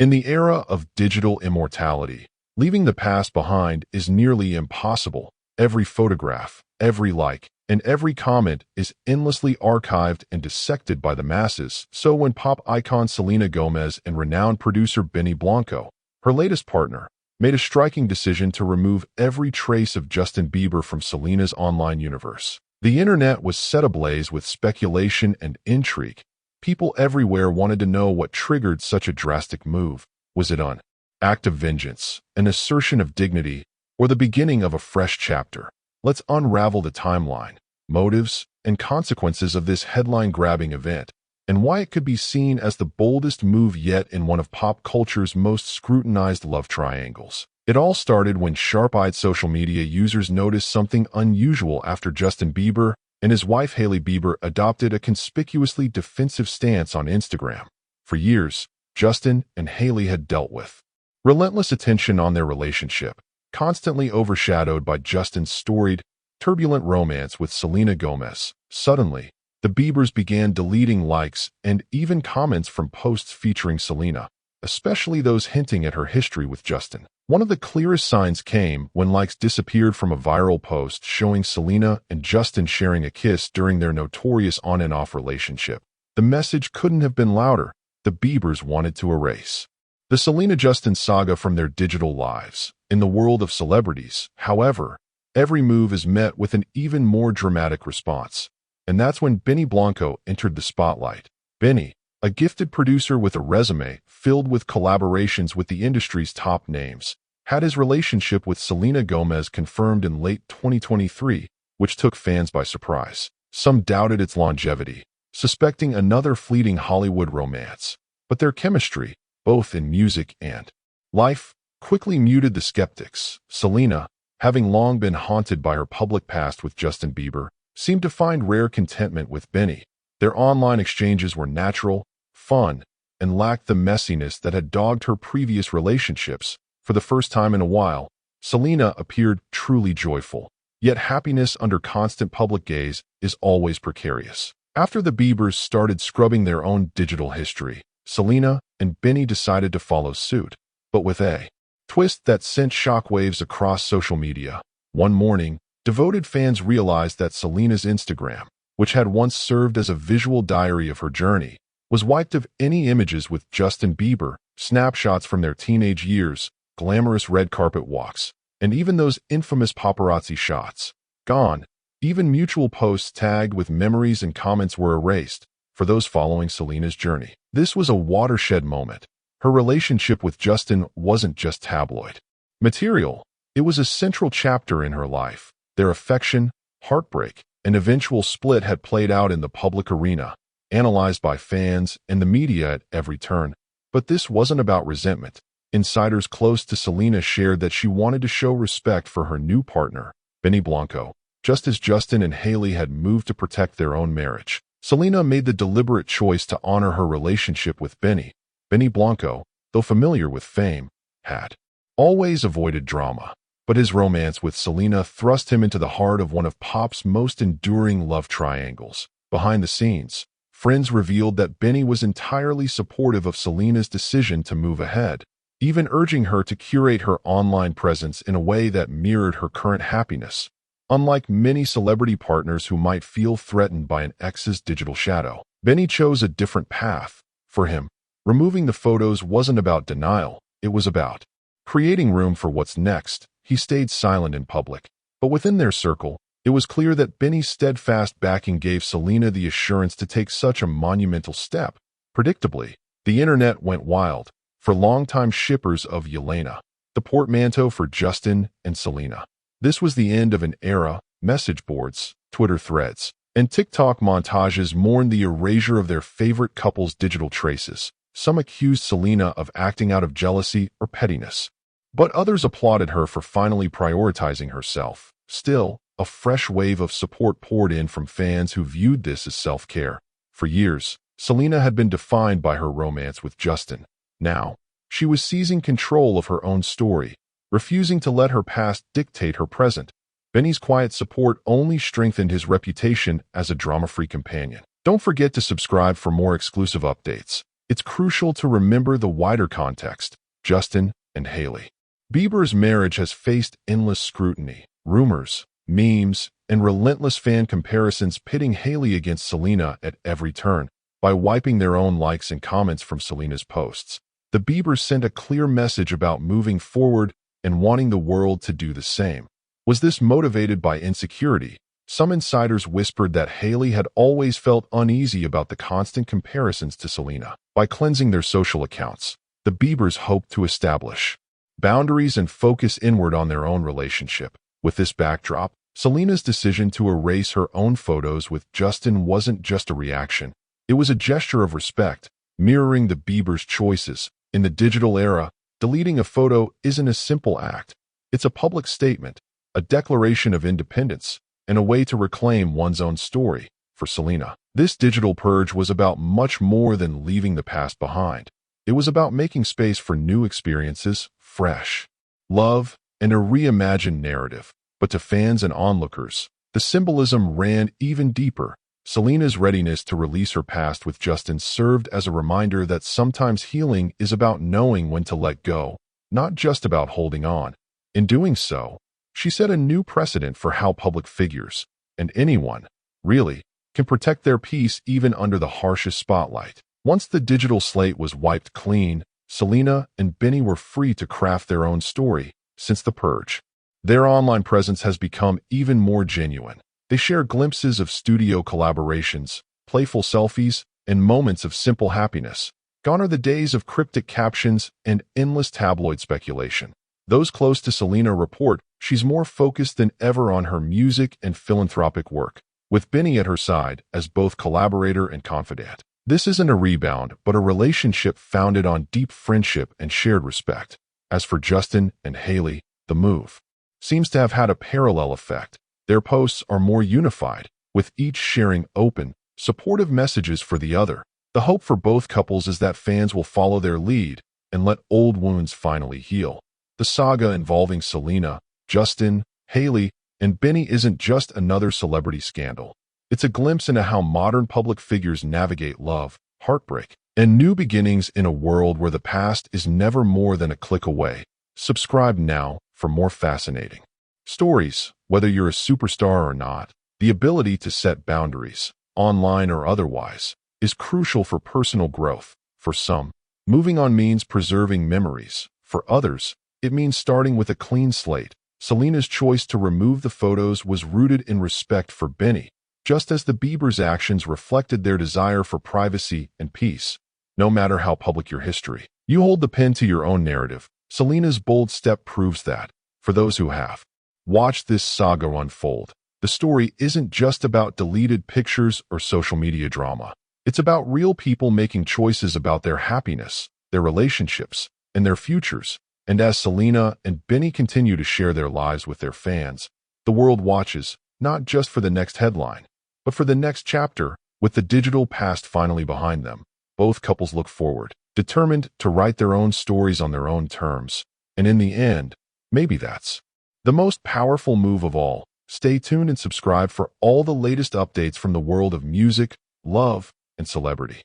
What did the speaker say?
In the era of digital immortality, leaving the past behind is nearly impossible. Every photograph, every like, and every comment is endlessly archived and dissected by the masses. So when pop icon Selena Gomez and renowned producer Benny Blanco, her latest partner, made a striking decision to remove every trace of Justin Bieber from Selena's online universe, the internet was set ablaze with speculation and intrigue. People everywhere wanted to know what triggered such a drastic move. Was it an act of vengeance, an assertion of dignity, or the beginning of a fresh chapter? Let's unravel the timeline, motives, and consequences of this headline-grabbing event, and why it could be seen as the boldest move yet in one of pop culture's most scrutinized love triangles. It all started when sharp-eyed social media users noticed something unusual after Justin Bieber and his wife Hailey Bieber adopted a conspicuously defensive stance on Instagram. For years, Justin and Hailey had dealt with relentless attention on their relationship, constantly overshadowed by Justin's storied, turbulent romance with Selena Gomez. Suddenly, the Biebers began deleting likes and even comments from posts featuring Selena, especially those hinting at her history with Justin. One of the clearest signs came when likes disappeared from a viral post showing Selena and Justin sharing a kiss during their notorious on and off relationship. The message couldn't have been louder. The Biebers wanted to erase the Selena-Justin saga from their digital lives. In the world of celebrities, however, every move is met with an even more dramatic response. And that's when Benny Blanco entered the spotlight. Benny, a gifted producer with a resume filled with collaborations with the industry's top names, had his relationship with Selena Gomez confirmed in late 2023, which took fans by surprise. Some doubted its longevity, suspecting another fleeting Hollywood romance. But their chemistry, both in music and life, quickly muted the skeptics. Selena, having long been haunted by her public past with Justin Bieber, seemed to find rare contentment with Benny. Their online exchanges were natural, fun, and lacked the messiness that had dogged her previous relationships. For the first time in a while, Selena appeared truly joyful. Yet happiness under constant public gaze is always precarious. After the Biebers started scrubbing their own digital history, Selena and Benny decided to follow suit, but with a twist that sent shockwaves across social media. One morning, devoted fans realized that Selena's Instagram, which had once served as a visual diary of her journey, was wiped of any images with Justin Bieber, snapshots from their teenage years, glamorous red carpet walks, and even those infamous paparazzi shots. Gone. Even mutual posts tagged with memories and comments were erased for those following Selena's journey. This was a watershed moment. Her relationship with Justin wasn't just tabloid material. It was a central chapter in her life. Their affection, heartbreak, and eventual split had played out in the public arena, analyzed by fans and the media at every turn. But this wasn't about resentment. Insiders close to Selena shared that she wanted to show respect for her new partner, Benny Blanco, just as Justin and Hailey had moved to protect their own marriage. Selena made the deliberate choice to honor her relationship with Benny. Benny Blanco, though familiar with fame, had always avoided drama. But his romance with Selena thrust him into the heart of one of pop's most enduring love triangles. Behind the scenes, friends revealed that Benny was entirely supportive of Selena's decision to move ahead, even urging her to curate her online presence in a way that mirrored her current happiness. Unlike many celebrity partners who might feel threatened by an ex's digital shadow, Benny chose a different path. For him, removing the photos wasn't about denial, it was about creating room for what's next. He stayed silent in public, but within their circle, it was clear that Benny's steadfast backing gave Selena the assurance to take such a monumental step. Predictably, the internet went wild for longtime shippers of Jelena, the portmanteau for Justin and Selena. This was the end of an era. Message boards, Twitter threads, and TikTok montages mourned the erasure of their favorite couple's digital traces. Some accused Selena of acting out of jealousy or pettiness, but others applauded her for finally prioritizing herself. Still, a fresh wave of support poured in from fans who viewed this as self-care. For years, Selena had been defined by her romance with Justin. Now, she was seizing control of her own story, refusing to let her past dictate her present. Benny's quiet support only strengthened his reputation as a drama-free companion. Don't forget to subscribe for more exclusive updates. it's crucial to remember the wider context: Justin and Hailey. Bieber's marriage has faced endless scrutiny, rumors, memes, and relentless fan comparisons pitting Hailey against Selena at every turn. By wiping their own likes and comments from Selena's posts, the Biebers sent a clear message about moving forward and wanting the world to do the same. Was this motivated by insecurity? Some insiders whispered that Hailey had always felt uneasy about the constant comparisons to Selena. By cleansing their social accounts, the Biebers hoped to establish boundaries and focus inward on their own relationship. With this backdrop, Selena's decision to erase her own photos with Justin wasn't just a reaction. It was a gesture of respect, mirroring the Biebers' choices. In the digital era, deleting a photo isn't a simple act. It's a public statement, a declaration of independence, and a way to reclaim one's own story. For Selena, this digital purge was about much more than leaving the past behind. It was about making space for new experiences, fresh love, and a reimagined narrative. But to fans and onlookers, the symbolism ran even deeper. Selena's readiness to release her past with Justin served as a reminder that sometimes healing is about knowing when to let go, not just about holding on. In doing so, she set a new precedent for how public figures, and anyone, really, can protect their peace even under the harshest spotlight. Once the digital slate was wiped clean, Selena and Benny were free to craft their own story. Since the purge, their online presence has become even more genuine. They share glimpses of studio collaborations, playful selfies, and moments of simple happiness. Gone are the days of cryptic captions and endless tabloid speculation. Those close to Selena report she's more focused than ever on her music and philanthropic work, with Benny at her side as both collaborator and confidant. This isn't a rebound, but a relationship founded on deep friendship and shared respect. As for Justin and Hailey, the move seems to have had a parallel effect. Their posts are more unified, with each sharing open, supportive messages for the other. The hope for both couples is that fans will follow their lead and let old wounds finally heal. The saga involving Selena, Justin, Hailey, and Benny isn't just another celebrity scandal. It's a glimpse into how modern public figures navigate love, heartbreak, and new beginnings in a world where the past is never more than a click away. Subscribe now for more fascinating stories. Whether you're a superstar or not, the ability to set boundaries, online or otherwise, is crucial for personal growth. For some, moving on means preserving memories. For others, it means starting with a clean slate. Selena's choice to remove the photos was rooted in respect for Benny, just as the Biebers' actions reflected their desire for privacy and peace. No matter how public your history, you hold the pen to your own narrative. Selena's bold step proves that. For those who have watched this saga unfold, the story isn't just about deleted pictures or social media drama. It's about real people making choices about their happiness, their relationships, and their futures. And as Selena and Benny continue to share their lives with their fans, the world watches, not just for the next headline, but for the next chapter. With the digital past finally behind them, both couples look forward, determined to write their own stories on their own terms. And in the end, maybe that's the most powerful move of all. Stay tuned and subscribe for all the latest updates from the world of music, love, and celebrity.